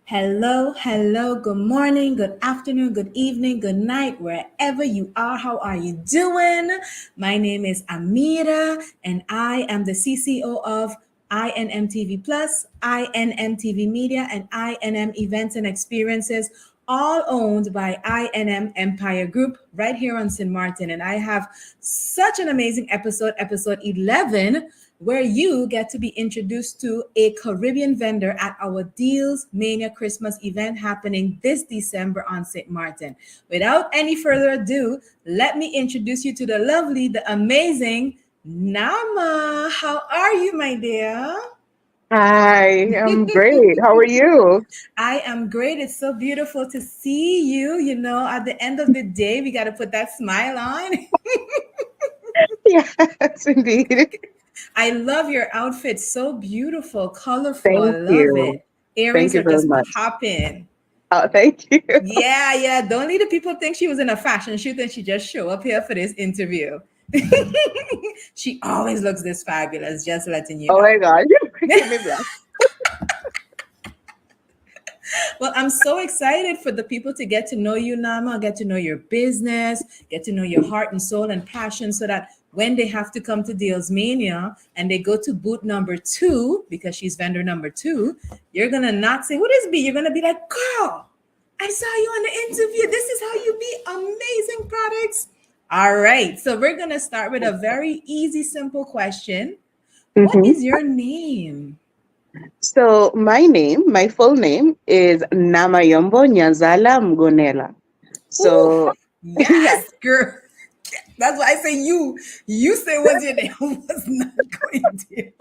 Hello, hello, good morning, good afternoon, good evening, good night, wherever you are. How are you doing? My name is Ameera, and I am the CCO of INMTV Plus, INMTV Media, and INM Events and Experiences, all owned by INM Empire Group right here on St. Maarten. And I have such an amazing episode 11, where you get to be introduced to a Caribbean vendor at our Deals Mania Christmas event happening this December on St. Maarten. Without any further ado, let me introduce you to the lovely, the amazing Nama. How are you, my dear? Hi, I'm great. How are you? I am great. It's so beautiful to see you. You know, at the end of the day, we got to put that smile on. Yes, indeed. I love your outfit. So beautiful, colorful. I Thank love you. it. Earrings Thank you are very just much. popping. Oh, thank you. Yeah, yeah. Don't let the people think she was in a fashion shoot and she just show up here for this interview. She always looks this fabulous, just letting you Oh know. my God, you're making me blush. Well, I'm so excited for the people to get to know you, Nama, get to know your business, get to know your heart and soul and passion, so that when they have to come to Deals Mania and they go to booth number 2, because she's vendor number 2, you're going to not say, "Who is B?" You're going to be like, "Girl, I saw you on the interview. This is how you be amazing products." All right. So we're going to start with a very easy, simple question. What hmm is your name? So my full name is Namayombo Mgonela. Ooh, So yes, yes, girl. That's why I say you. You say what's your name. I was not going to.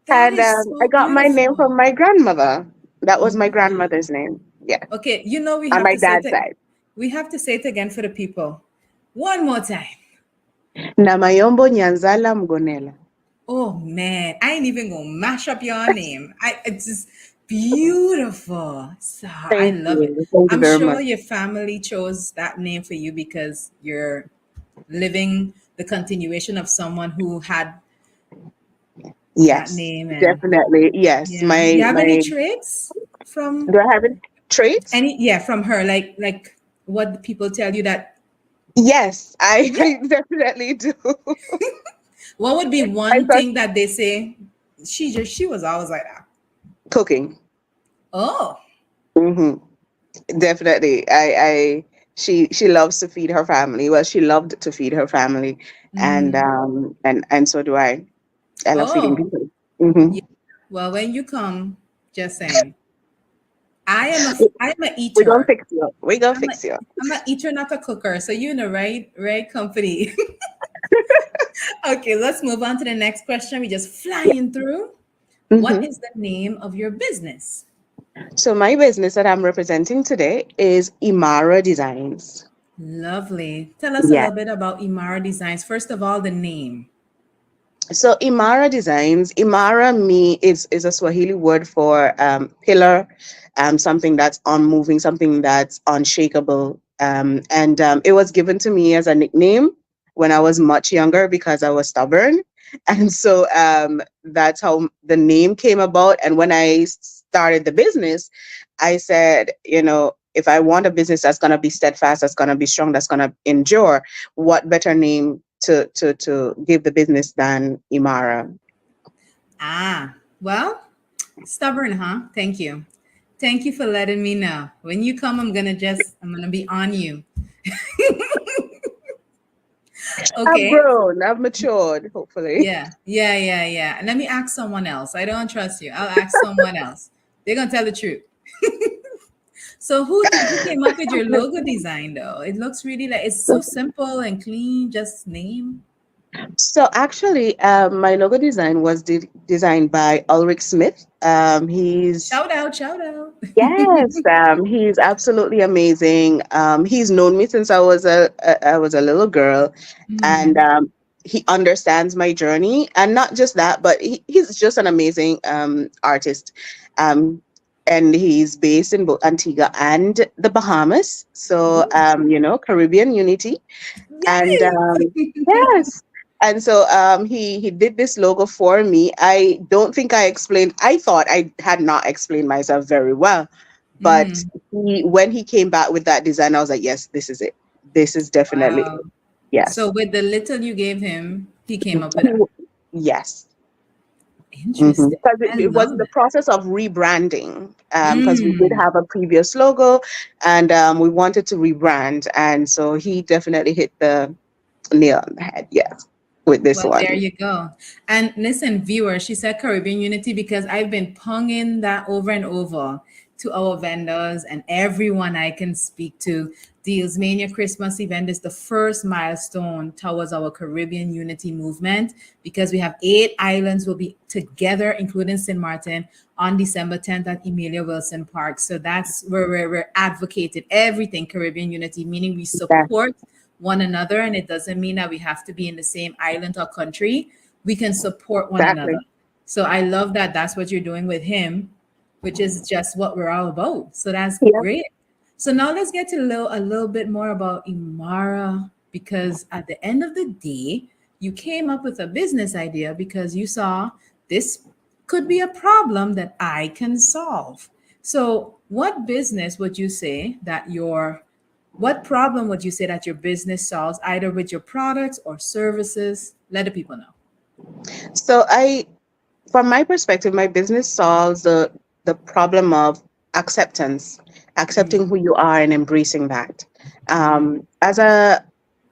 That and is I so got my name beautiful. from my grandmother. That was my Mm. grandmother's name. Yeah, Okay, you know we on have my to say dad's it. side. We have to say it again for the people. One more time. Namayombo Mgonela. Oh man, I ain't even gonna mash up your name. It's just beautiful. So I Thank love it. you. Thank you I'm very sure much. your family chose that name for you because you're living the continuation of someone who had that Yes, name. And definitely. Yes, yeah, you have any my traits from do I have any traits? any, yeah, from her, like what people tell you that, Yes, I, yeah, I definitely do. what would be I one thought thing that they say she was always like that? cooking. Oh. hmm Definitely. She loves to feed her family. Well, she loved to feed her family, and Mm. so do I. I love feeding Oh, people. hmm yeah. Well, when you come, just saying, I am a We're gonna eater. fix you. We're gonna I'm a fix you. I'm a eater, not a cooker. So you in the right company. Okay, let's move on to the next question. We're just Yeah. flying through. What hmm is the name of your business? So my business that I'm representing today is Imara Designs. Lovely. Tell us a Yeah. little bit about Imara Designs. First of all, the name. So Imara Designs, Imara me is a Swahili word for pillar, something that's unmoving, something that's unshakable. And it was given to me as a nickname when I was much younger because I was stubborn. And so that's how the name came about. And when I started the business, I said, if I want a business that's going to be steadfast, that's going to be strong, that's going to endure, what better name to give the business than Imara? Well, stubborn, huh? Thank you. Thank you for letting me know. When you come, I'm gonna be on you. I've Okay. grown, I've matured, hopefully. Yeah. Let me ask someone else. I don't trust you. I'll ask someone else. They're gonna tell the truth. So who came up with your logo design though? It looks really like it's so simple and clean, just name. So actually, my logo design was designed by Ulrich Smith. He's Shout out, shout out. Yes, he's absolutely amazing. He's known me since I was a little girl, and Mm. he understands my journey. And not just that, but he's just an amazing artist. Um, and he's based in both Antigua and the Bahamas, so Ooh, Caribbean unity. And yes. yes, And so he did this logo for me. I don't think I explained. I thought I had not explained myself very well, but Mm, when he came back with that design, I was like, yes, this is it. This is definitely wow. it. So Yes. with the little you gave him, he came up with that. He- yes. Interesting. Because I it was love in the it. process of rebranding, because we did Mm. have a previous logo, and we wanted to rebrand, and so he definitely hit the nail on the head, yes, with this Well, there one. you go. And listen, viewer, she said Caribbean Unity because I've been punging that over and over to our vendors and everyone I can speak to. The Mania Christmas event is the first milestone towards our Caribbean Unity movement because we have 8 islands will be together, including St. Martin, on December 10th at Emilio Wilson Park. So that's where we're advocating everything Caribbean Unity, meaning we That's support one another. And it doesn't mean that we have to be in the same island or country. We can support one another. exactly. So I love that that's what you're doing with him, which is just what we're all about. So that's Yeah. great. So now let's get to a little bit more about Imara, because at the end of the day, you came up with a business idea because you saw this could be a problem that I can solve. So, what business would you say that your what problem would you say that your business solves either with your products or services? Let the people know. So from my perspective, my business solves the problem of acceptance, accepting who you are and embracing that. Mm, As a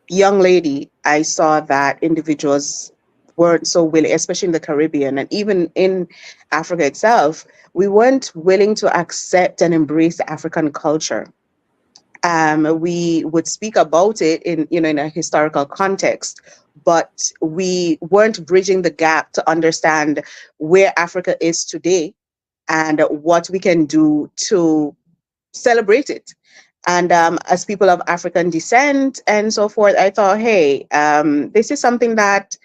young lady, I saw that individuals weren't so willing, especially in the Caribbean and even in Africa itself, we weren't willing to accept and embrace the African culture. We would speak about it in, in a historical context, but we weren't bridging the gap to understand where Africa is today and what we can do to celebrate it. And as people of African descent and so forth, I thought, hey, this is something that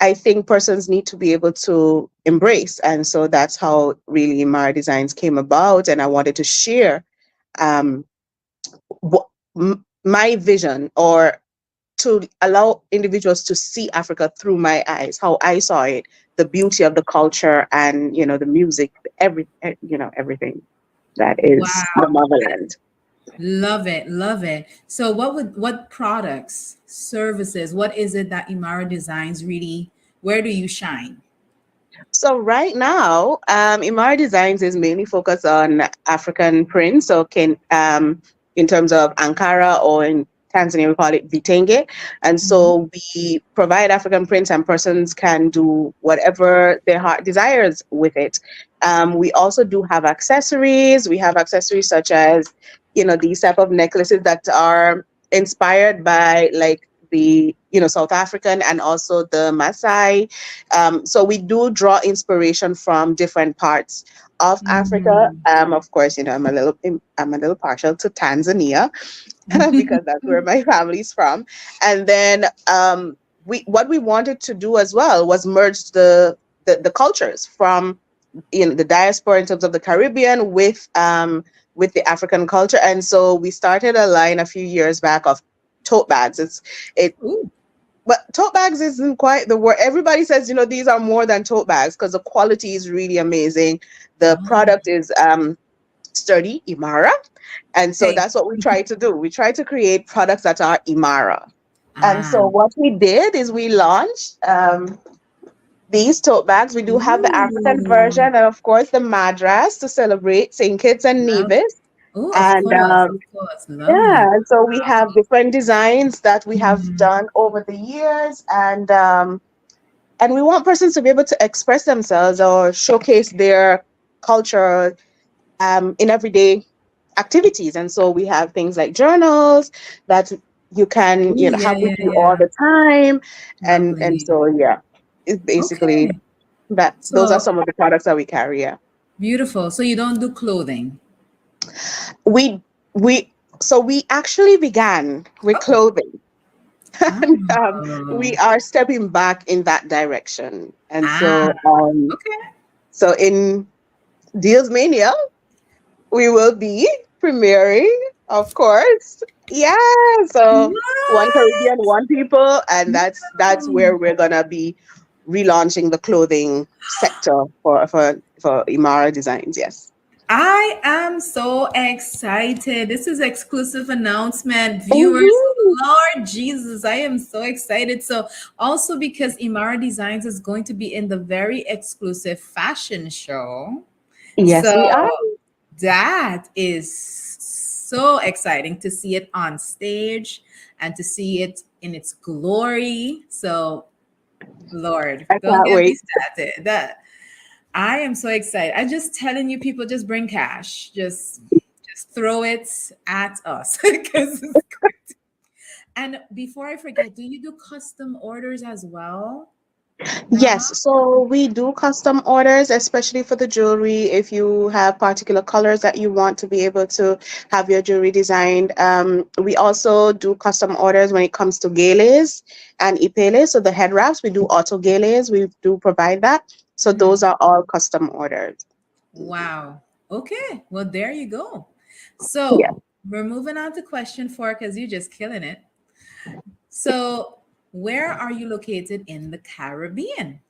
I think persons need to be able to embrace. And so that's how really Imara Designs came about. And I wanted to share um, my vision, or to allow individuals to see Africa through my eyes, how I saw it, the beauty of the culture and, the music, everything that is the wow. motherland. Love it. Love it. So what products, services, what is it that Imara Designs really, where do you shine? So right now, Imara Designs is mainly focused on African prints. So in terms of Ankara, or in Tanzania we call it vitenge. And Mhm. so we provide African prints, and persons can do whatever their heart desires with it. We also do have accessories. We have accessories such as, these type of necklaces that are inspired by like the South African and also the Maasai. So we do draw inspiration from different parts of Africa. Mm. Of course, I'm a little partial to Tanzania because that's where my family's from. And then what we wanted to do as well was merge the cultures from the diaspora in terms of the Caribbean with the African culture. And so we started a line a few years back of tote bags. It Ooh. but tote bags isn't quite the word. Everybody says, these are more than tote bags because the quality is really amazing. The Oh, product is sturdy, Imara. And so hey. that's what we try to do. We try to create products that are Imara. And Ah. so what we did is we launched these tote bags. We do have the African Ooh. version and, of course, the Madras to celebrate St. Kitts and Love. Nevis. Oh, of And course, of course. yeah, Lovely. and so we have different designs that we have Mm. done over the years. And we want persons to be able to express themselves or showcase their culture in everyday activities. And so we have things like journals that you can Ooh, yeah, have with yeah, you all yeah. the time. And Lovely. so yeah, it's basically Okay. that. Those are So some of the products that we carry. Yeah, beautiful. So you don't do clothing. we we so we actually began with Oh. clothing. And we Oh. are stepping back in that direction. And Ah, okay. so in Deals Mania, we will be premiering. Of course. Yeah. So one Caribbean, What? one people, and that's No. where we're gonna be relaunching the clothing sector for Imara Designs. Yes. I am so excited. This is exclusive announcement, viewers. Mhm. Lord Jesus, I am so excited. So, also because Imara Designs is going to be in the very exclusive fashion show. Yes, So, we are. that is so exciting to see it on stage and to see it in its glory. So, Lord, I don't can't get me wait. started. That I am so excited. I'm just telling you, people, just bring cash. Just throw it at us because it's going to. And before I forget, do you do custom orders as well now? Yes, so we do custom orders, especially for the jewelry. If you have particular colors that you want to be able to have your jewelry designed, we also do custom orders when it comes to geles and ipeles. So the head wraps, we do auto geles. We do provide that. So those Mhm. are all custom orders. Wow. Okay. Well, there you go. Yeah. So we're moving on to question four because you're just killing it. So, where are you located in the Caribbean?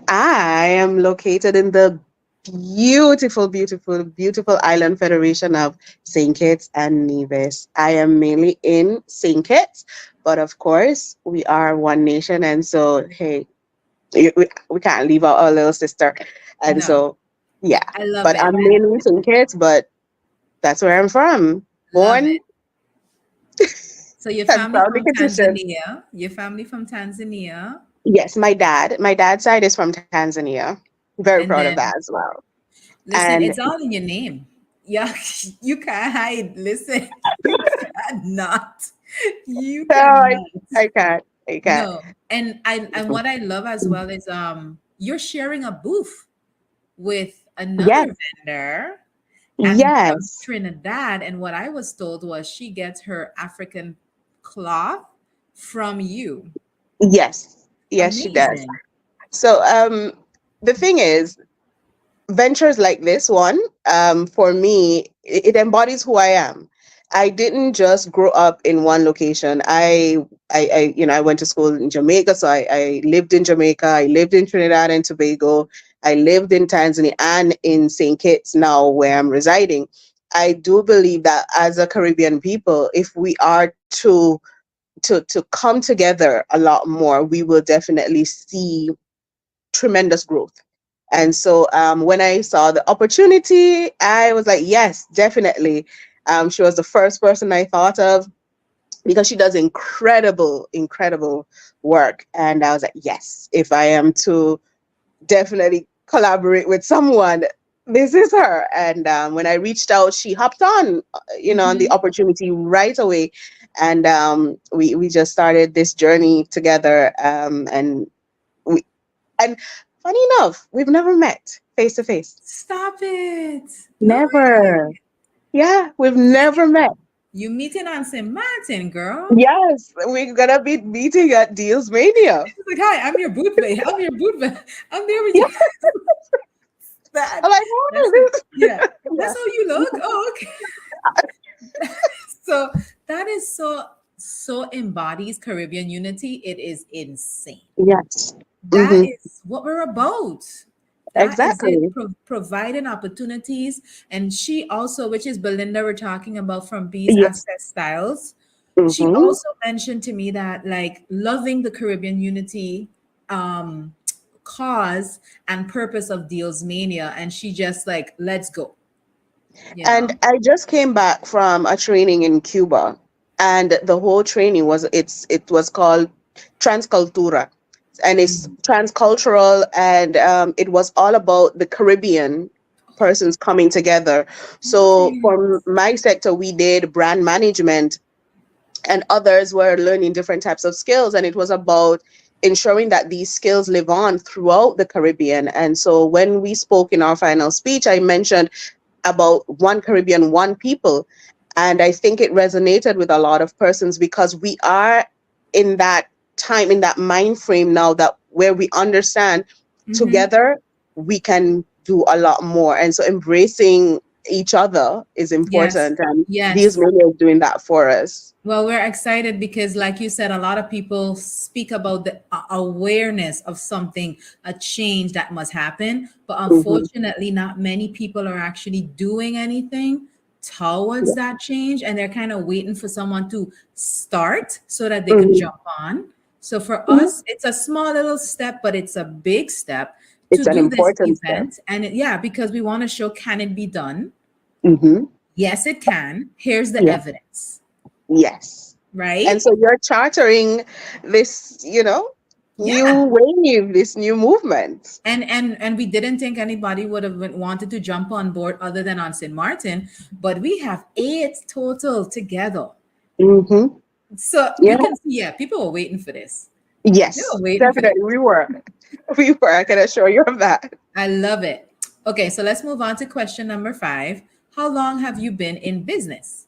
I am located in the beautiful, beautiful, beautiful island federation of St. Kitts and Nevis. I am mainly in St. Kitts, but of course, we are one nation. And so, hey, we can't leave out our little sister. And No, so, yeah, I love but it. I'm I love mainly in St. Kitts, but that's where I'm from. love Born it. So your and family proudly from petition. Tanzania. Your family from Tanzania. Yes, my dad's side is from Tanzania. Very proud And of that then as well. listen, And it's all in your name. Yeah, you can't hide. Listen, you cannot. You no, cannot. I can't. I can't. No. And what I love as well is you're sharing a booth with another Yes, vendor and from yes, Trinidad. And what I was told was she gets her African cloth from you. yes, yes, she does. Amazing. So, the thing is, ventures like this one, for me, it embodies who I am. I didn't just grow up in one location. I went to school in Jamaica, so I lived in Jamaica. I lived in Trinidad and Tobago. I lived in Tanzania and in St. Kitts now, where I'm residing. I do believe that as a Caribbean people, if we are to come together a lot more, we will definitely see tremendous growth. And so when I saw the opportunity, I was like, yes, definitely. She was the first person I thought of because she does incredible, incredible work. And I was like, yes, if I am to definitely collaborate with someone, this is her. And when I reached out, she hopped on, on the Mhm. opportunity right away. And we just started this journey together. We, and funny enough, we've never met face to face. Stop it. No Never. way. Yeah, we've never met. You meeting on St. Martin, girl. Yes, we're gonna be meeting at Deals Mania. She's like, hi, I'm your boot lady. I'm your boot lady. I'm there with Yeah, you. That I'm like, that's oh, yeah. yeah. That's how you look. Oh, okay. So that is so embodies Caribbean unity. It is insane. Yes. That Mm-hmm. is what we're about. That is it, Exactly. providing opportunities. And she also, which is Belinda, we're talking about from B's Yes. Access Styles. She Mm-hmm. also mentioned to me that like loving the Caribbean unity um cause and purpose of Deals Mania. And she just like, let's go, you And know. I just came back from a training in Cuba, and the whole training was called Transcultura, and it's Mm. transcultural, and it was all about the Caribbean persons coming together. Love So it. for my sector, we did brand management, and others were learning different types of skills, and it was about ensuring that these skills live on throughout the Caribbean. And so when we spoke in our final speech, I mentioned about one Caribbean, one people. And I think it resonated with a lot of persons because we are in that time, in that mind frame now, that where we understand Mm-hmm. together we can do a lot more. And so embracing each other is Yes. important, and these Yes. Mania is doing that for us. Well, we're excited because, like you said, a lot of people speak about the awareness of something, a change that must happen. But Hmm. unfortunately, not many people are actually doing anything towards Yeah. that change. And they're kind of waiting for someone to start so that they can Hmm. jump on. So for Hmm. us, it's a small little step, but it's a big step to It's an do this important step. event. And yeah, because we want to show, can it be done? Hmm. Yes, it can. Here's the Yeah. evidence, Yes. And right? so you're chartering this, new Yeah. wave, this new movement. And we didn't think anybody would have wanted to jump on board other than on St. Martin, but we have 8 total together. Hmm. So you Yeah. can see, yeah, people were waiting for this. They were Yes, waiting for this. definitely. We were. We were. I can assure you of that. I love it. Okay, so let's move on to question number 5. How long have you been in business?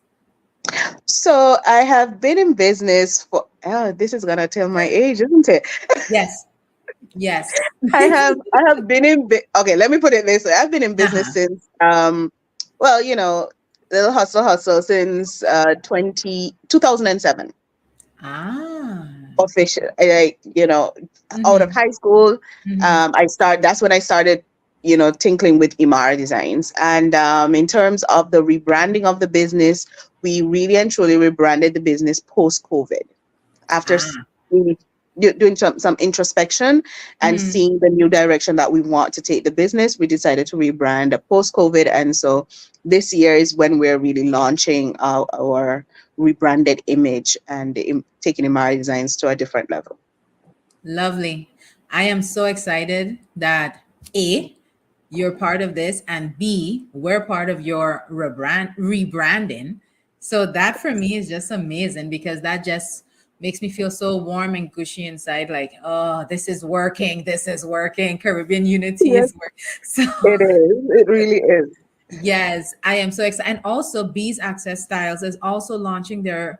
So I have been in business for, oh, this is gonna tell my age, isn't it? Yes. Yes. I have been in okay, let me put it this way. I've been in business Uh-huh. since well, little hustle since 2007. Ah. Official, like, out of Mm-hmm. high school. Mm-hmm. That's when I started, tinkling with Imara Designs. And in terms of the rebranding of the business, we really and truly rebranded the business post COVID, after Ah. really doing some introspection and Mm-hmm. seeing the new direction that we want to take the business. We decided to rebrand post COVID, and so this year is when we're really launching our rebranded image and taking Imara Designs to a different level. Lovely. I am so excited that A, you're part of this, and B, we're part of your rebranding. So that for me is just amazing because that just makes me feel so warm and gushy inside. Like, oh, this is working. This is working. Caribbean Unity Yes, is working. So it is. It really is. yes, I am so excited. And also, Bees Access Styles is also launching their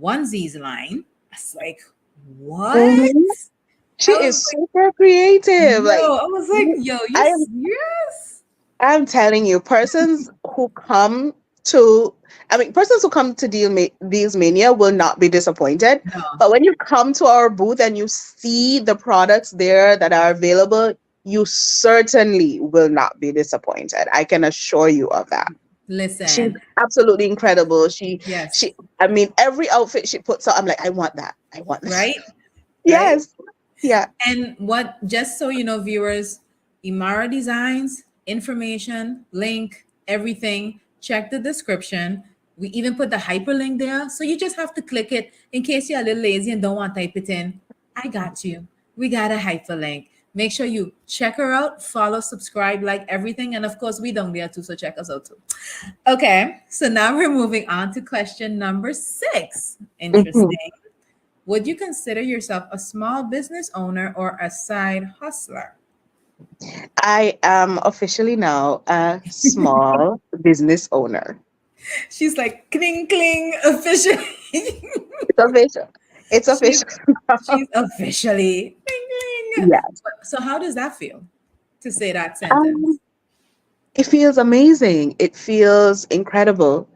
onesies line. It's like, what? Mhm. She I is was like, super creative. Like, yo, I was like, yo, you I am serious? I'm telling you, persons who come to Deals Mania will not be disappointed. No. But when you come to our booth and you see the products there that are available, you certainly will not be disappointed. I can assure you of that. She's Listen, absolutely incredible. yes, I mean, every outfit she puts on, I'm like, I want that. I want that. right? Right? Yes. Yeah. And what, just so you know, viewers, Imara Designs, information, link, everything, check the description. We even put the hyperlink there. So you just have to click it in case you're a little lazy and don't want to type it in. I got you. We got a hyperlink. Make sure you check her out, follow, subscribe, like everything. And of course, we don't there too. So check us out too. Okay. So now we're moving on to question number 6. Mhm. Interesting. Would you consider yourself a small business owner or a side hustler? I am officially now a small business owner. She's like, cling, cling, officially. It's official. It's she's, official. she's officially. Cling, cling. Yeah. So, how does that feel to say that Um, sentence? it feels amazing. It feels incredible.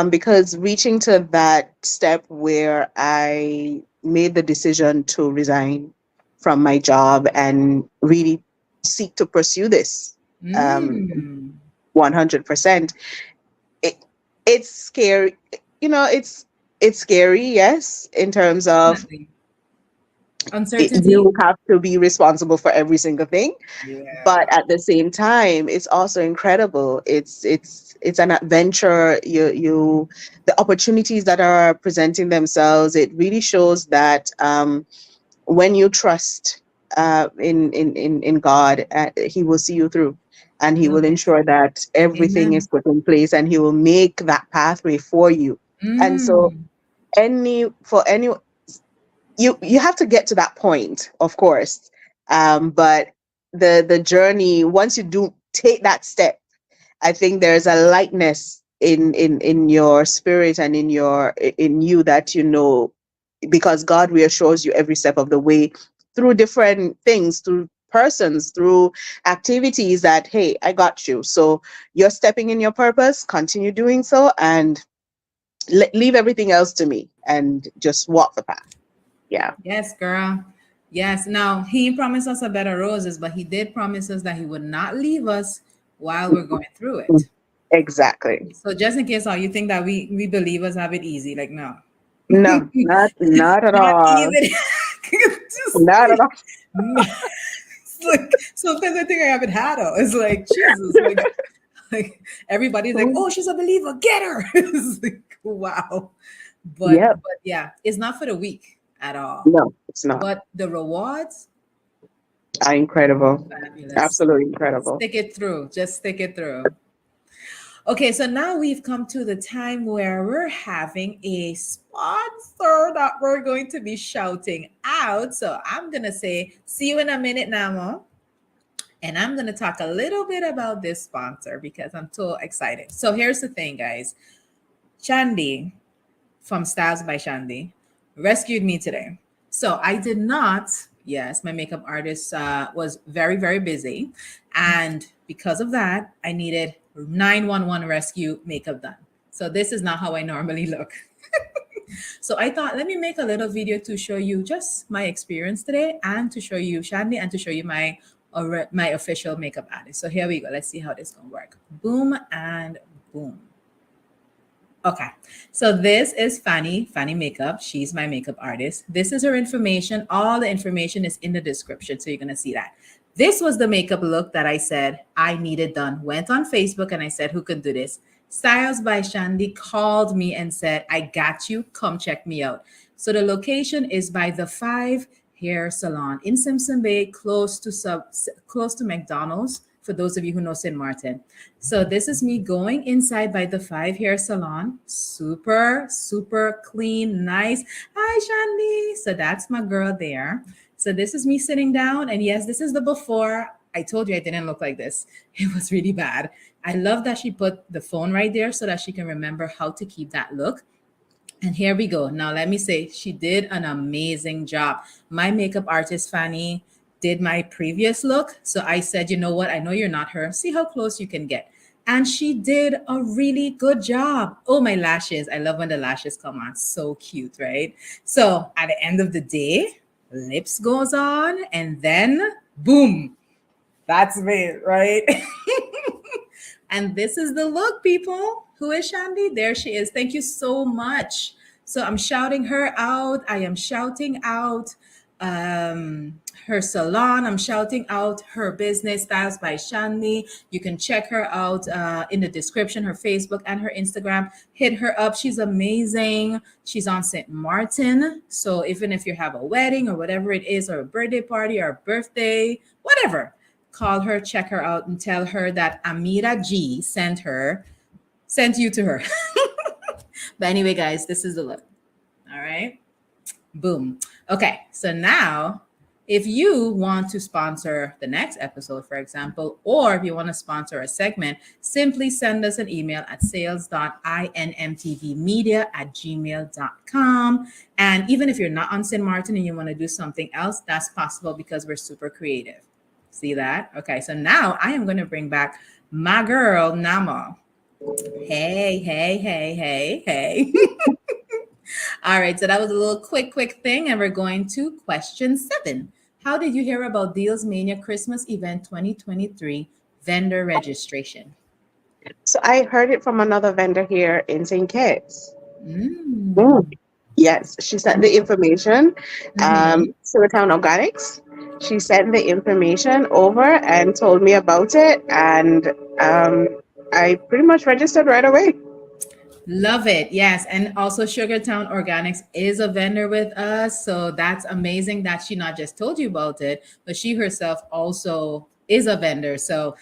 Because reaching to that step where I made the decision to resign from my job and really seek to pursue this um, Mm, 100%. It, it's scary. It's scary, yes, in terms of definitely. Uncertainty. you have to be responsible for every single thing, Yeah. but at the same time it's also incredible. It's an adventure. The opportunities that are presenting themselves, it really shows that when you trust in God, he will see you through, and he Love will it. ensure that everything is Amen. put in place, and he will make that pathway for you. And so Mm, any you have to get to that point, of course, but the journey, once you do take that step, I think there's a lightness in your spirit and in you, that because God reassures you every step of the way through different things, through persons through activities that, hey, I got you. So you're stepping in your purpose, continue doing so, and leave everything else to me and just walk the path. Yeah. Yes, girl. Yes. Now, he promised us a bed of roses, but he did promise us that he would not leave us while we're going through it. Exactly. So just in case all you think that we believers have it easy, like no. No, not at Not all. even just Not at all. it's like sometimes I think I have it had all. It's like Jesus, like everybody's like, oh, she's a believer, get her. It's like, wow. Yep. But yeah, it's not for the weak at all. No, it's not. But the rewards are incredible. fabulous. Absolutely incredible. Stick it through. Just stick it through. Okay, so now we've come to the time where we're having a sponsor that we're going to be shouting out. So I'm going to say, see you in a minute, Namo. And I'm going to talk a little bit about this sponsor because I'm so excited. So here's the thing, guys. Shandy from Styles by Shandy rescued me today. So I did not, yes, my makeup artist was very, very busy. And because of that, I needed 911 rescue makeup done. So this is not how I normally look. So I thought, let me make a little video to show you just my experience today and to show you Shandy and to show you my official makeup artist. So here we go. Let's see how this is going to work. Boom and boom. Okay, so this is Fanny Makeup. She's my makeup artist. This is her information. All the information is in the description, so you're going to see that. This was the makeup look that I said I needed done. Went on Facebook and I said, who could do this? Styles by Shandy called me and said, I got you. Come check me out. So the location is by the 5 Hair Salon in Simpson Bay, close to McDonald's. For those of you who know St. Maarten. So this is me going inside by the 5 Hair Salon. Super, super clean, nice. Hi, Shandy. So that's my girl there. So this is me sitting down. And yes, this is the before. I told you I didn't look like this. It was really bad. I love that she put the phone right there so that she can remember how to keep that look. And here we go. Now, let me say, she did an amazing job. My makeup artist, Fanny, did my previous look. So I said, you know what? I know you're not her. See how close you can get. And she did a really good job. Oh, my lashes. I love when the lashes come on. So cute, right? So at the end of the day, lips goes on and then boom. That's me, right? And this is the look, people. Who is Shandy? There she is. Thank you so much. So I'm shouting her out. I am shouting out her salon. I'm shouting out her business, Styles by Shandy. You can check her out in the description, her Facebook and her Instagram. Hit her up. She's amazing. She's on St. Maarten. So even if you have a wedding or whatever it is, or a birthday party or a birthday, whatever, call her, check her out, and tell her that Ameera G sent you to her. But anyway, guys, this is the look. All right. Boom. Okay. So now, if you want to sponsor the next episode, for example, or if you want to sponsor a segment, simply send us an email at sales.inmtvmedia@gmail.com. And even if you're not on St. Maarten and you want to do something else, that's possible because we're super creative. See that? Okay. So now I am going to bring back my girl, Nama. Hey. All right, so that was a little quick thing, and we're going to question 7. How did you hear about Deals Mania Christmas Event 2023 vendor registration? So I heard it from another vendor here in St. Kitts. Yes, she sent the information. Town Organics. She sent the information over and told me about it, and I pretty much registered right away. Love it. Yes. And also Sugartown Organics is a vendor with us. So that's amazing that she not just told you about it, but she herself also is a vendor. So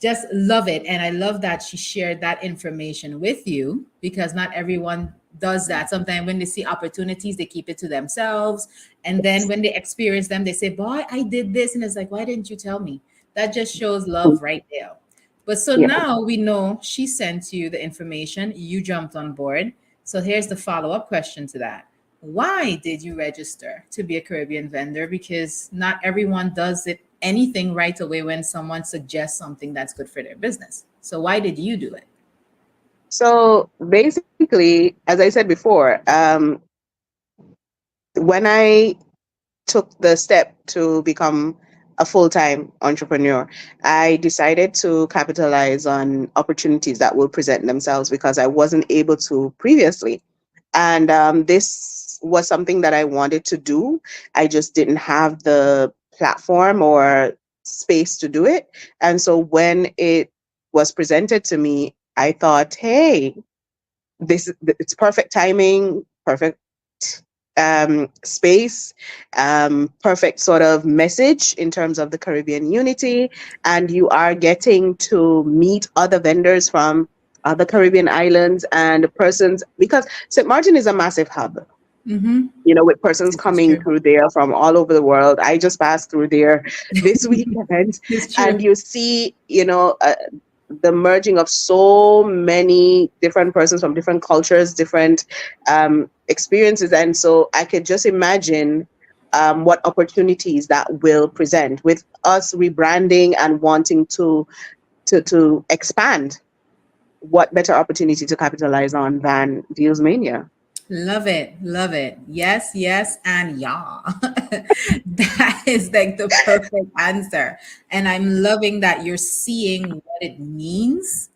just love it. And I love that she shared that information with you because not everyone does that. Sometimes when they see opportunities, they keep it to themselves. And then when they experience them, they say, boy, I did this. And it's like, why didn't you tell me? That just shows love right there. But so now we know she sent you the information, you jumped on board. So here's the follow-up question to that. Why did you register to be a Caribbean vendor? Because not everyone does it anything right away when someone suggests something that's good for their business. So why did you do it? So basically, as I said before, when I took the step to become a full-time entrepreneur, I decided to capitalize on opportunities that will present themselves because I wasn't able to previously. And this was something that I wanted to do. I just didn't have the platform or space to do it. And so when it was presented to me, I thought, hey, it's perfect timing, perfect space, perfect sort of message in terms of the Caribbean unity, and you are getting to meet other vendors from other Caribbean islands and persons because St. Martin is a massive hub. Mm-hmm. With persons This is coming true. through there from all over the world. I just passed through there this weekend, It's true. and you see, the merging of so many different persons from different cultures, different experiences. And so I could just imagine what opportunities that will present with us rebranding and wanting to expand. What better opportunity to capitalize on than Deals Mania? Love it. Love it. Yes, yes, and yeah. That is like the perfect answer. And I'm loving that you're seeing what it means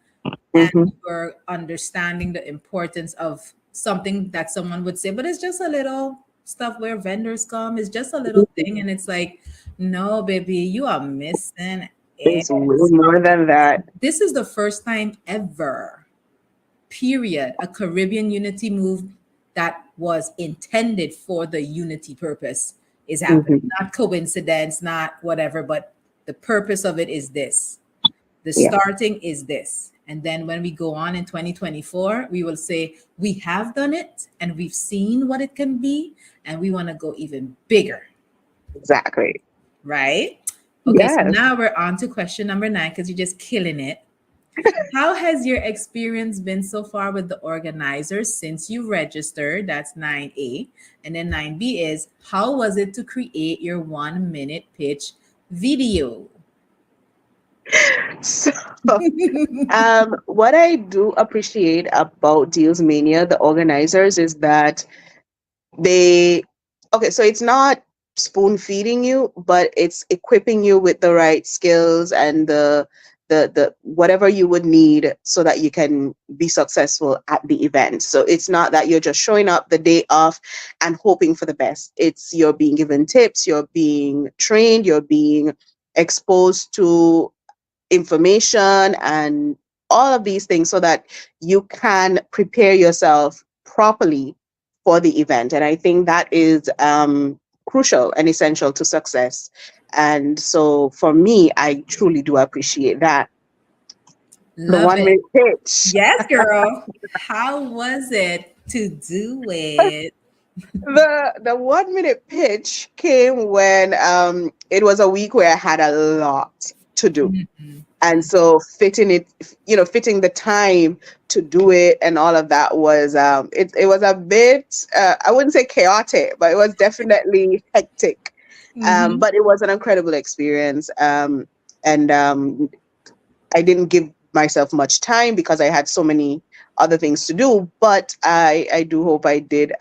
and Hmm. you're understanding the importance of something that someone would say, but it's just a little stuff where vendors come, it's just a little thing. And it's like, no, baby, you are missing it. It's way more than that. This is the first time ever, period, a Caribbean unity move that was intended for the unity purpose is happening. Hmm. Not coincidence, not whatever, but the purpose of it is this. The Yeah, starting is this. And then when we go on in 2024, we will say, we have done it and we've seen what it can be, and we want to go even bigger, exactly. right? Okay, so Yes. now we're on to question number 9 because you're just killing it. How has your experience been so far with the organizers since you registered? That's 9A. And then 9B is, how was it to create your 1 minute pitch video? So, what I do appreciate about Deals Mania, the organizers, is that they, okay, so it's not spoon feeding you, but it's equipping you with the right skills and the whatever you would need so that you can be successful at the event. So it's not that you're just showing up the day off and hoping for the best. It's you're being given tips, you're being trained, you're being exposed to information and all of these things so that you can prepare yourself properly for the event. And I think that is crucial and essential to success. And so for me, I truly do appreciate that. The Love one it. minute pitch. Yes, girl. How was it to do it? The 1 minute pitch came when it was a week where I had a lot to do. Mhm. And so fitting the time to do it and all of that was it was a bit I wouldn't say chaotic, but it was definitely hectic. Mhm. But it was an incredible experience. And I didn't give myself much time because I had so many other things to do, but I do hope I did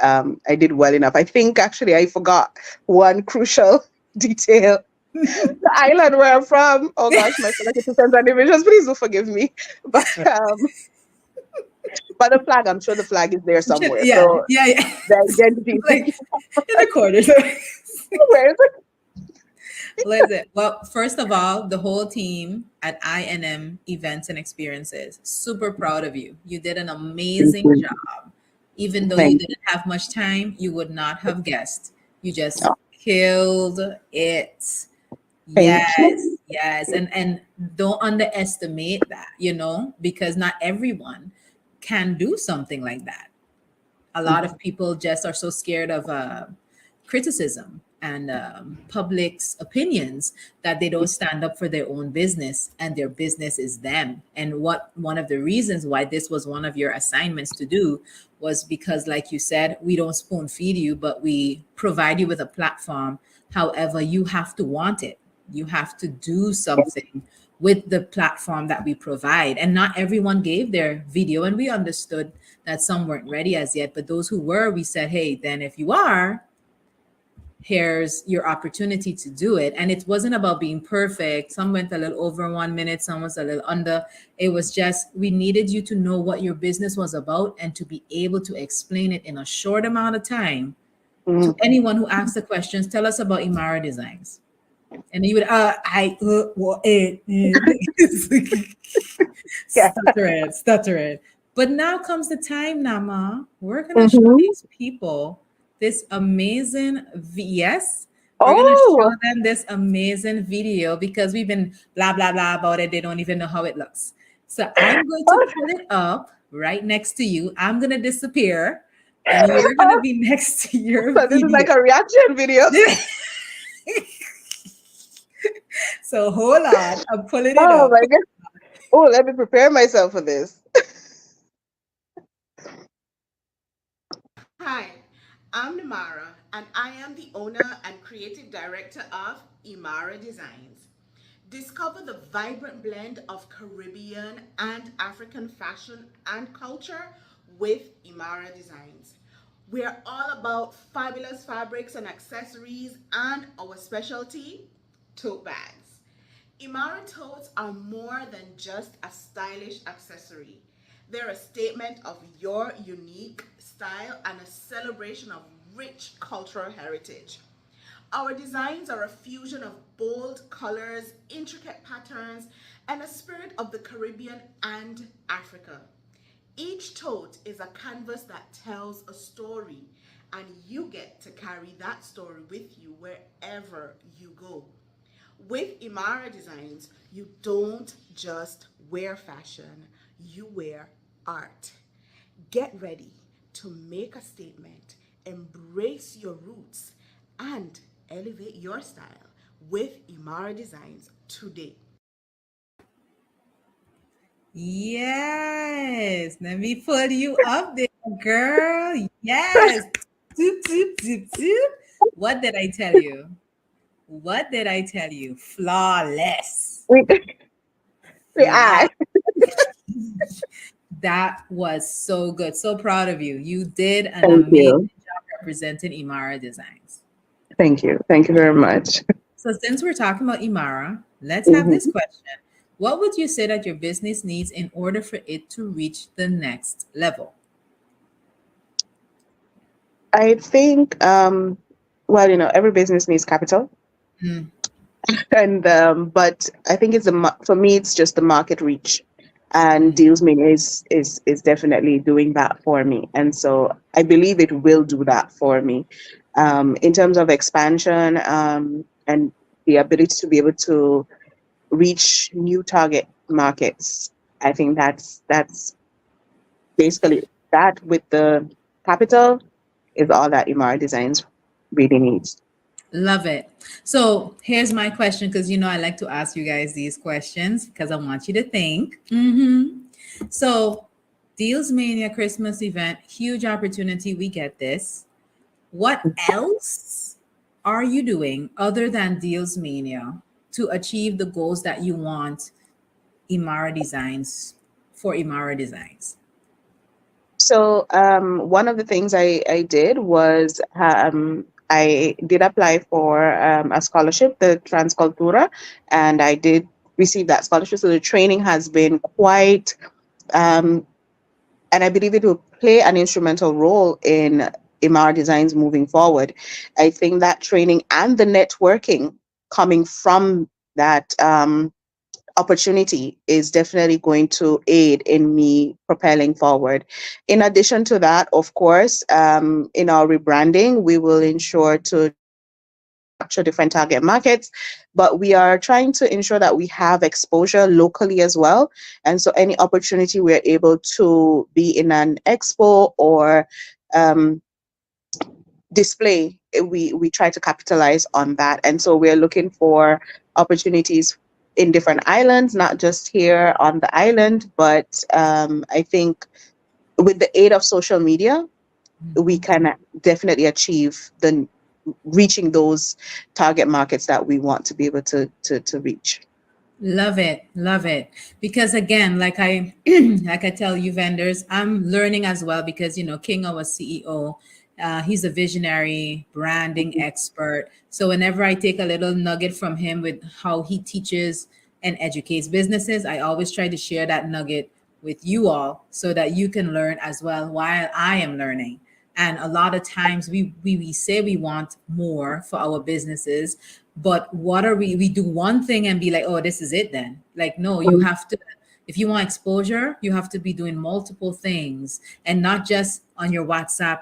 well enough. I think actually I forgot one crucial detail. The island where I'm from. Oh gosh, my fellow citizens and individuals, please do forgive me. But the flag, I'm sure the flag is there somewhere. Yeah, So yeah, yeah. the identity is Like in the corner. where is it? Listen, well, first of all, the whole team at INM Events and Experiences, super proud of you. You did an Thank amazing you. job. Even though you Thank didn't have much time, you would not have guessed. You just you. killed it. Thank Yes, you. yes. And don't underestimate that, because not everyone can do something like that. A lot of people just are so scared of criticism and public's opinions that they don't stand up for their own business, and their business is them. And what one of the reasons why this was one of your assignments to do was because, like you said, we don't spoon feed you, but we provide you with a platform. However, you have to want it. You have to do something with the platform that we provide. And not everyone gave their video, and we understood that some weren't ready as yet. But those who were, we said, hey, then if you are, here's your opportunity to do it. And it wasn't about being perfect. Some went a little over 1 minute, some was a little under. It was just, we needed you to know what your business was about and to be able to explain it in a short amount of time to Mhm. anyone who asks the questions. Tell us about Imara Designs. And you would, Yeah. stutter it. But now comes the time, Nama. We're gonna show Mhm. these people this amazing yes. We're gonna show Oh, them this amazing video because we've been blah blah blah about it. They don't even know how it looks. So I'm going to pull it up right next to you. I'm gonna disappear, and you're gonna be next to your so this is video. like a reaction video. So hold on, I'm pulling it Oh up. my god. Oh, let me prepare myself for this. Hi, I'm Namara, and I am the owner and creative director of Imara Designs. Discover the vibrant blend of Caribbean and African fashion and culture with Imara Designs. We're all about fabulous fabrics and accessories, and our specialty, tote bags. Imara totes are more than just a stylish accessory. They're a statement of your unique style and a celebration of rich cultural heritage. Our designs are a fusion of bold colors, intricate patterns, and a spirit of the Caribbean and Africa. Each tote is a canvas that tells a story, and you get to carry that story with you wherever you go. With Imara Designs, you don't just wear fashion, you wear art. Get ready to make a statement, embrace your roots, and elevate your style with Imara Designs today. Yes, let me pull you up there, girl. Yes. Zoop, zoop, zoop, zoop. What did I tell you? What did I tell you? Flawless. We, we Flawless. are. That was so good. So proud of you. You did an Thank amazing you. job representing Imara Designs. Thank you. Thank you very much. So since we're talking about Imara, let's have this Mhm. question. What would you say that your business needs in order for it to reach the next level? I think, well, every business needs capital. Mm, And but I think for me it's just the market reach, and mm. Dealsmania is definitely doing that for me, and so I believe it will do that for me, in terms of expansion, and the ability to be able to reach new target markets. I think that's basically that, with the capital, is all that Imara Designs really needs. Love it. So here's my question because I like to ask you guys these questions because I want you to think. So, Deals Mania Christmas event, huge opportunity. We get this. What else are you doing other than Deals Mania to achieve the goals that you want Imara Designs for Imara Designs? So one of the things I did was, I did apply for a scholarship, the Transcultura, and I did receive that scholarship. So the training has been quite, um, and I believe it will play an instrumental role in Imara Designs moving forward. I think that training and the networking coming from that, opportunity is definitely going to aid in me propelling forward. In addition to that, of course, in our rebranding, we will ensure to capture different target markets, but we are trying to ensure that we have exposure locally as well. And so, any opportunity we're able to be in an expo or um, display, we try to capitalize on that. And so we're looking for opportunities in different islands, not just here on the island, but I think with the aid of social media, we Mhm. can definitely achieve the reaching those target markets that we want to be able to reach. Love it, love it. Because again, like I like I tell you vendors, I'm learning as well because King, our CEO, he's a visionary branding expert. So whenever I take a little nugget from him with how he teaches and educates businesses, I always try to share that nugget with you all so that you can learn as well while I am learning. And a lot of times we say we want more for our businesses, but what are we do one thing and be like, oh, this is it then. Like, no, you have to, if you want exposure, you have to be doing multiple things and not just on your WhatsApp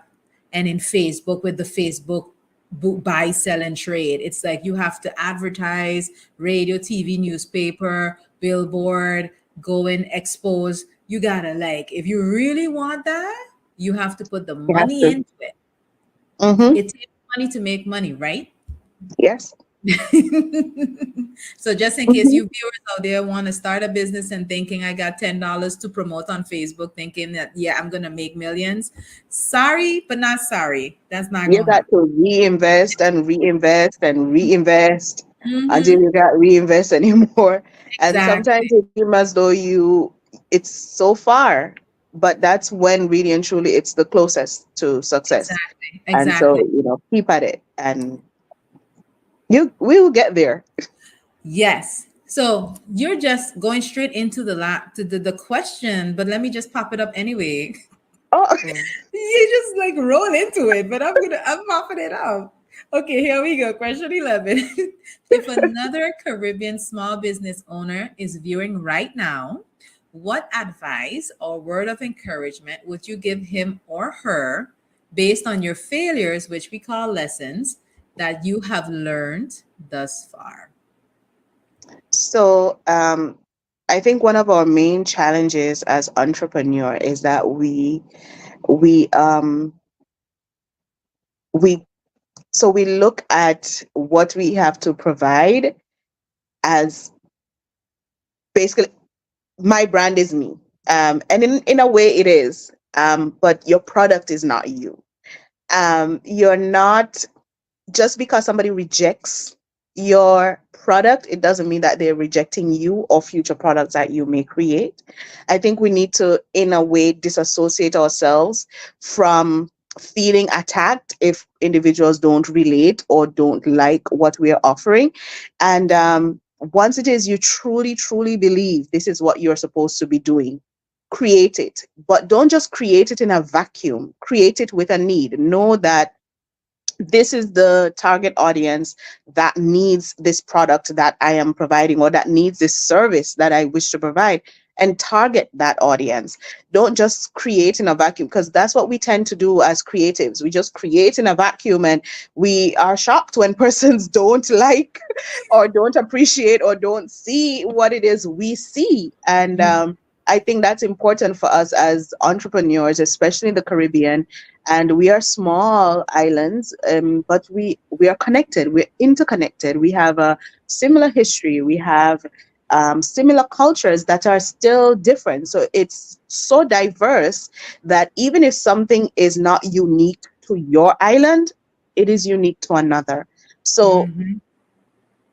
and in Facebook with the Facebook buy, sell, and trade. It's like you have to advertise, radio, TV, newspaper, billboard, go and expose. You gotta, like, if you really want that, you have to put the You have money to. into it. Mm-hmm. It takes money to make money, right? Yes. So just in case Mm-hmm. you viewers out there want to start a business and thinking I got $10 to promote on Facebook, thinking that yeah, I'm gonna make millions. Sorry, but not sorry. That's not You gonna got happen. to reinvest and reinvest and reinvest until Hmm. you can't reinvest anymore. And sometimes Exactly. it seems as though it's so far, but that's when really and truly it's the closest to success. Exactly. And so, Exactly. keep at it and we will get there. Yes. So you're just going straight into the question, but let me just pop it up anyway. Oh, You just like roll into it, but I'm popping it up. Okay, here we go. Question 11. If another Caribbean small business owner is viewing right now, what advice or word of encouragement would you give him or her based on your failures, which we call lessons, that you have learned thus far? so I think one of our main challenges as entrepreneur is that we we so we look at what we have to provide as basically my brand is me. And in a way it is. But your product is not you. You're not, just because somebody rejects your product, it doesn't mean that they're rejecting you or future products that you may create. I think we need to, in a way, disassociate ourselves from feeling attacked if individuals don't relate or don't like what we are offering. And once it is you truly, truly believe this is what you're supposed to be doing, create it. But don't just create it in a vacuum, create it with a need. Know that this is the target audience that needs this product that I am providing, or that needs this service that I wish to provide, and target that audience. Don't just create in a vacuum, because that's what we tend to do as creatives. We just create in a vacuum and we are shocked when persons don't like or don't appreciate or don't see what it is we see. And I think that's important for us as entrepreneurs, especially in the Caribbean. And we are small islands, but we are connected. We're interconnected. We have a similar history. We have similar cultures that are still different. So it's so diverse that even if something is not unique to your island, it is unique to another. So Mhm.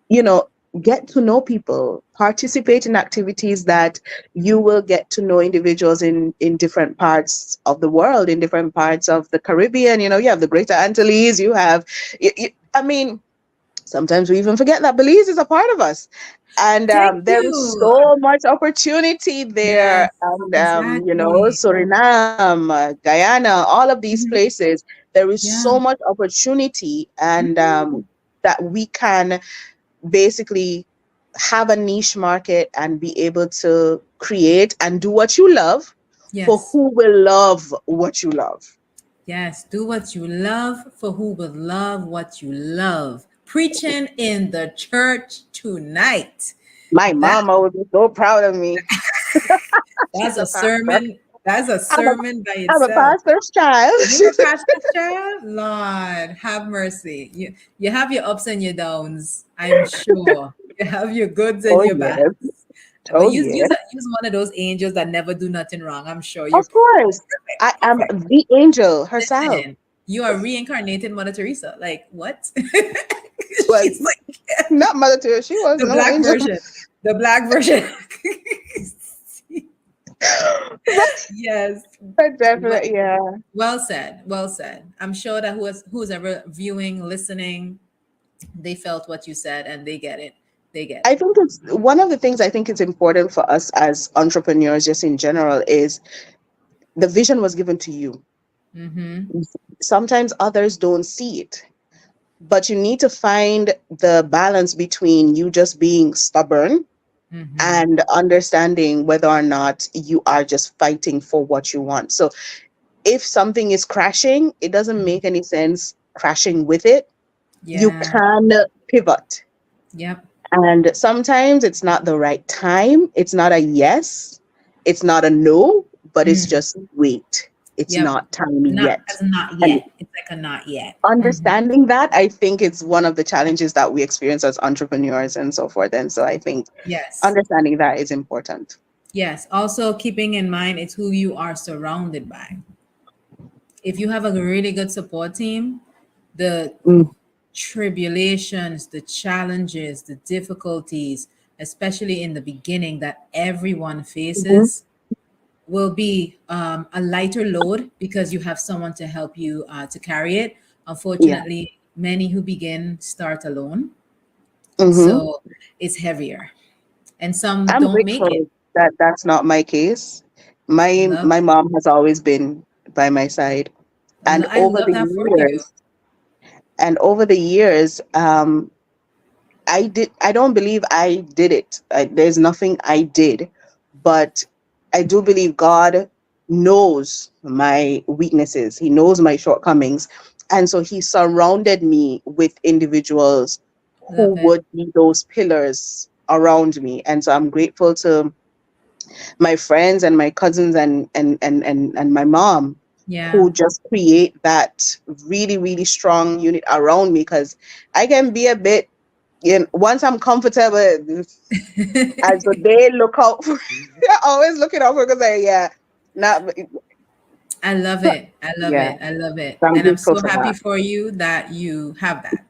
you know, get to know people, participate in activities that you will get to know individuals in different parts of the world, in different parts of the Caribbean. You have the Greater Antilles, you have, I mean, sometimes we even forget that Belize is a part of us. And Thank there is you. so much opportunity there. Yes, And, exactly. Suriname, Guyana, all of these Mhm. places, there is Yeah. so much opportunity. And Mm. that we can basically have a niche market and be able to create and do what you love for Yes. who will love what you love. Yes. Do what you love for who will love what you love. Preaching in the church tonight. My That mama would be so proud of me. that's She's a a pastor. sermon. That's a I'm a, sermon by I'm a itself. pastor's child. You're a pastor's child? Lord, have mercy. You have your ups and your downs, I'm sure. You have your goods and Oh your bads. yes. But Oh use yes. use use one of those angels that never do nothing wrong. I'm sure you're Of course. I am perfect. the angel herself. Listen, You are reincarnated Mother Teresa. Like what? Well, She's like not Mother Teresa. She was the no black angel. version. The black version. but, Yes. but Well, definitely, yeah. well said. Well said. I'm sure that who's ever viewing, listening, they felt what you said and they get it. They get I it. think it's one of the things I think it's important for us as entrepreneurs, just in general, is the vision was given to you. Mm-hmm. Sometimes others don't see it, but you need to find the balance between you just being stubborn Mm-hmm. and understanding whether or not you are just fighting for what you want. So if something is crashing, it doesn't make any sense crashing with it. You Yeah. can pivot. Yep. And sometimes it's not the right time. It's not a yes. It's not a no, but it's Mm. just wait. It's Yep. not time Not yet. as not And yet. It's like a not yet. Mhm. understanding that, I think it's one of the challenges that we experience as entrepreneurs and so forth. And so I think Yes. understanding that is important. Yes. Also keeping in mind it's who you are surrounded by. If you have a really good support team, the Mm. tribulations, the challenges, the difficulties, especially in the beginning that everyone Mhm. faces, will be a lighter load because you have someone to help you to carry it. Yeah. Unfortunately, many who begin start alone, Hmm. so it's heavier, and some I'm don't make it. grateful that that's not my case. My Love, my mom has always been by my side, and I love that for you. over the years, I don't believe I did it. There's nothing I did, but I do believe God knows my weaknesses. He knows my shortcomings, and so He surrounded me with individuals who Love it. would be those pillars around me. And so I'm grateful to my friends and my cousins and my mom, Yeah. who just create that really really strong unit around me, because I can be a bit, once I'm comfortable, and so they look out for they're always looking out for, because yeah, not I love it. I love yeah. it. I love it. So I'm And I'm grateful so for happy that. for you that you have that.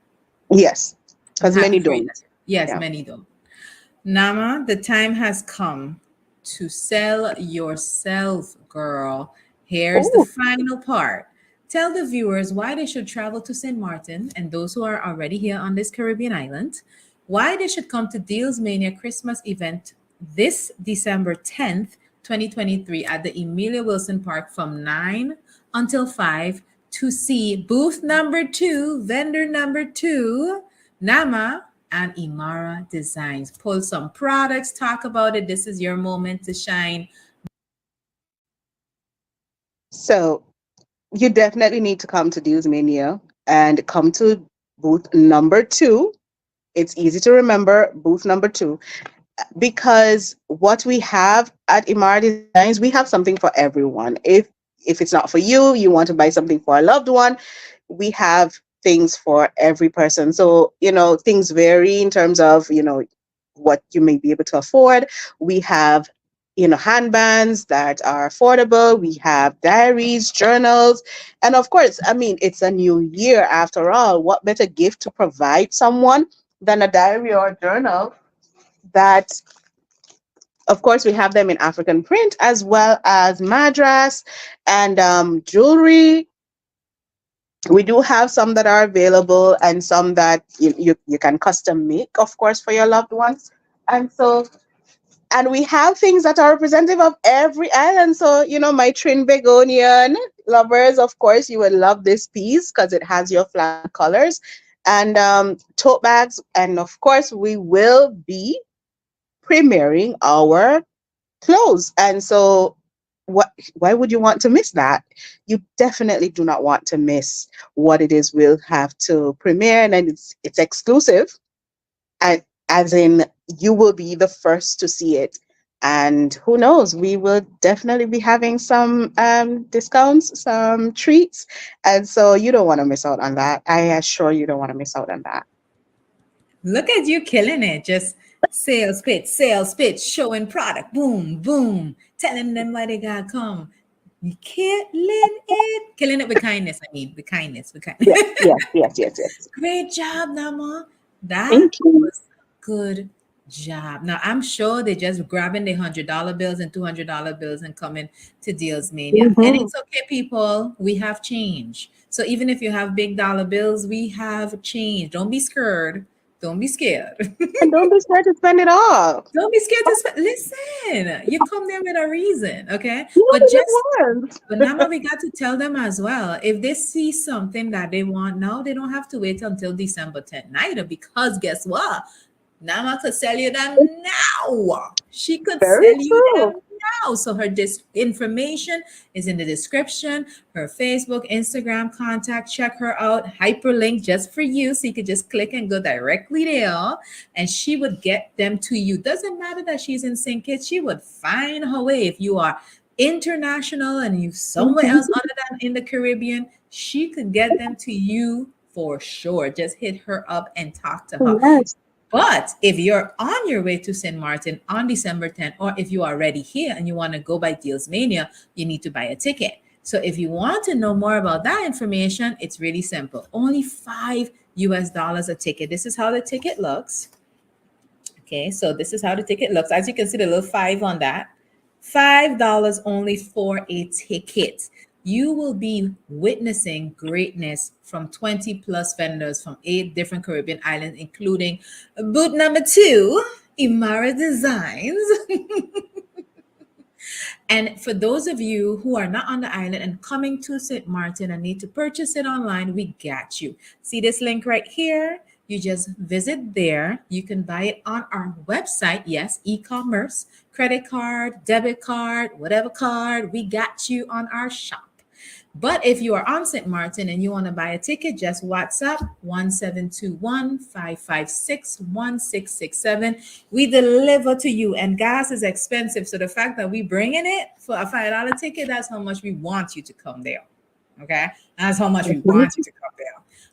Yes, I'm because happy many for you. don't. Yes, Yeah. many don't. Nama, the time has come to sell yourself, girl. Here's the Oh, final part. Tell the viewers why they should travel to St. Martin and those who are already here on this Caribbean island, why they should come to Deals Mania Christmas event this December 10th, 2023 at the Emilio Wilson Park from 9 until 5 to see booth number 2, vendor number 2, Nama and Imara Designs. Pull some products, talk about it. This is your moment to shine. so you definitely need to come to Deals Mania and come to booth number 2. It's easy to remember, booth number 2, because what we have at Imara Designs, we have something for everyone. If it's not for you, you want to buy something for a loved one, we have things for every person. So, things vary in terms of, what you may be able to afford. We have, handbands that are affordable. We have diaries, journals. And of course, I mean, it's a new year after all. What better gift to provide someone than a diary or a journal that, of course, we have them in African print, as well as madras and jewelry. We do have some that are available, and some that you can custom make, of course, for your loved ones. And so, and we have things that are representative of every island. So, my Trinbagonian lovers, of course, you will love this piece because it has your flag colors, and tote bags. And of course, we will be premiering our clothes. And so, why would you want to miss that? You definitely do not want to miss what it is we'll have to premiere, and it's exclusive, and as in you will be the first to see it. And who knows, we will definitely be having some discounts, some treats, and so you don't want to miss out on that. I assure you don't want to miss out on that. Look at you killing it. Just sales pitch, showing product. Boom, boom. Telling them why they got to come. You killing it with kindness. I mean, with kindness, with kindness. Yes, yes, yes, yes, yes. Great job, Nama. That Thank you. was a good job. Now I'm sure they're just grabbing the $100 bills and $200 bills and coming to Deals Mania. And Mhm. it's okay, people. We have change. So even if you have big dollar bills, we have change. Don't be scared. Don't be scared. And don't be scared to spend it all. Don't be scared to listen. You come there with a reason, okay? You But only just live once. but now we got to tell them as well. If they see something that they want now, they don't have to wait until December 10th neither. Because guess what? Nama could sell you them now. She could Very sell you true. them now. So her information is in the description. Her Facebook, Instagram contact. Check her out. Hyperlink just for you. So you could just click and go directly there. And she would get them to you. Doesn't matter that she's in St. Kitts. She would find her way. If you are international and you somewhere Mhm. else other than in the Caribbean, she could get them to you for sure. Just hit her up and talk to her. Yes. But if you're on your way to St. Martin on December 10th, or if you are already here and you want to go by Deals Mania, you need to buy a ticket. So if you want to know more about that information, it's really simple. Only $5 a ticket. This is how the ticket looks. Okay, so this is how the ticket looks. As you can see, the little 5 on that. $5 only for a ticket. You will be witnessing greatness from 20 plus vendors from 8 different Caribbean islands, including booth number 2, Imara Designs. And for those of you who are not on the island and coming to St. Martin and need to purchase it online, we got you. See this link right here? You just visit there. You can buy it on our website. Yes, e-commerce, credit card, debit card, whatever card, we got you on our shop. But if you are on St. Martin and you want to buy a ticket, just WhatsApp 1721-556-1667. We deliver to you, and gas is expensive. So the fact that we bringing it for a $5 ticket, that's how much we want you to come there. Okay, that's how much we Mhm. want you to come there.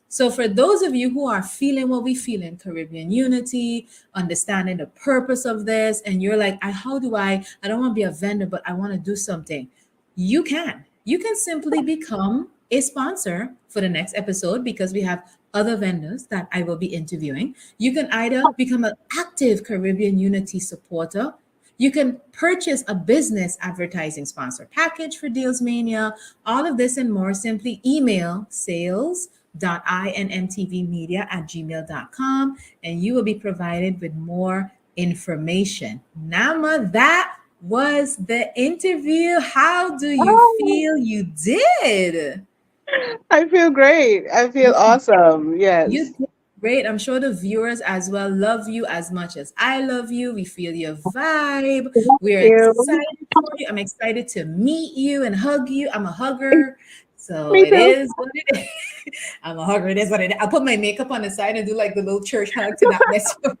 So for those of you who are feeling what we feel in Caribbean unity, understanding the purpose of this, and you're like, how do I don't want to be a vendor, but I want to do something. You can. You can simply become a sponsor for the next episode because we have other vendors that I will be interviewing. You can either become an active Caribbean unity supporter. You can purchase a business advertising sponsor package for Deals Mania. All of this and more, simply email sales.inmtvmedia@gmail.com and you will be provided with more information. Nama, that was the interview. How do you Oh, feel you did? I feel great. I feel awesome. You Yes. did great. I'm sure the viewers as well love you as much as I love you. We feel your vibe. Thank We're you. excited for you. I'm excited to meet you and hug you. I'm a hugger. So Me it too. is what it is. I'm a hugger. It is what it is. I'll put my makeup on the side and do like the little church hug to not mess up.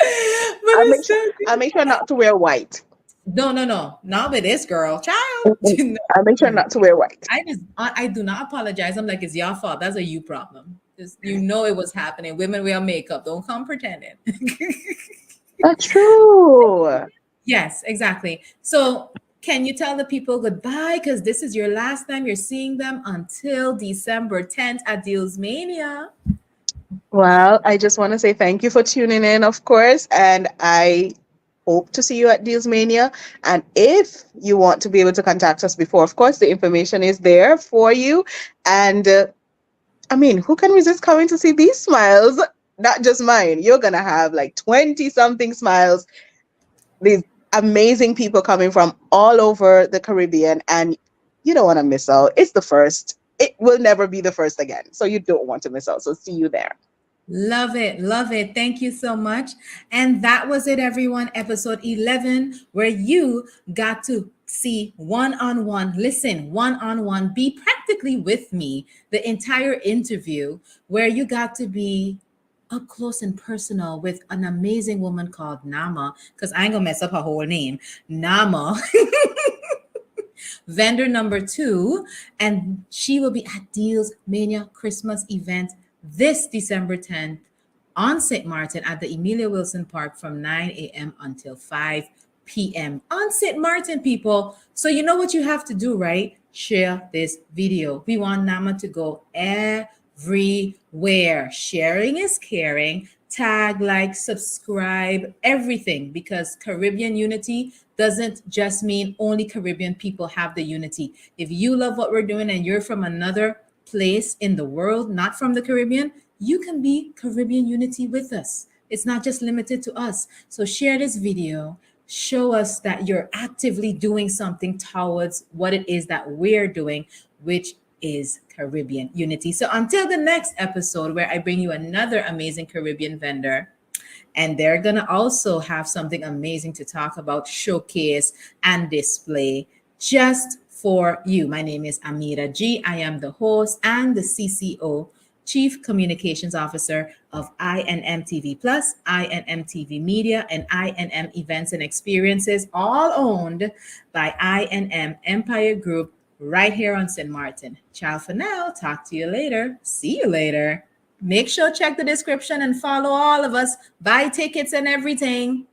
But I'll make it's sure. so I'll make sure not to wear white. no. Not with this girl, child. Mhm. No. I'll make sure not to wear white. I do not apologize. I'm like, it's your fault. That's a you problem. Just you know it was happening. Women wear makeup. Don't come pretending. That's true. Yes, exactly. So can you tell the people goodbye? Because this is your last time you're seeing them until December 10th at Deals Mania. Well, I just want to say thank you for tuning in, of course, and I hope to see you at Deals Mania. And if you want to be able to contact us before, of course, the information is there for you. And I mean, who can resist coming to see these smiles? Not just mine. You're gonna have like 20 something smiles. These amazing people coming from all over the Caribbean, and you don't want to miss out. It's the first. It will never be the first again. So you don't want to miss out. So see you there. Love it. Love it. Thank you so much. And that was it, everyone. Episode 11, where you got to see one on one, listen one on one, be practically with me the entire interview, where you got to be up close and personal with an amazing woman called Nama, because I ain't gonna mess up her whole name, Nama. Vendor number 2, and she will be at Deals Mania Christmas event this December 10th on St. Martin at the Emilio Wilson Park from 9 a.m. until 5 p.m. on St. Martin, people. So you know what you have to do, right? Share this video. We want Nama to go everywhere. Sharing is caring. Tag, like, subscribe, everything, because Caribbean unity doesn't just mean only Caribbean people have the unity. If you love what we're doing and you're from another place in the world, not from the Caribbean, you can be Caribbean unity with us. It's not just limited to us. So share this video. Show us that you're actively doing something towards what it is that we're doing, which is Caribbean unity. So until the next episode, where I bring you another amazing Caribbean vendor, and they're going to also have something amazing to talk about, showcase and display just for you. My name is Ameera G. I am the host and the C.C.O, Chief Communications Officer of INMTV Plus, INMTV Media, and INM Events and Experiences, all owned by INM Empire Group, right here on St. Martin. Ciao for now. Talk to you later. See you later. Make sure check the description and follow all of us. Buy tickets and everything.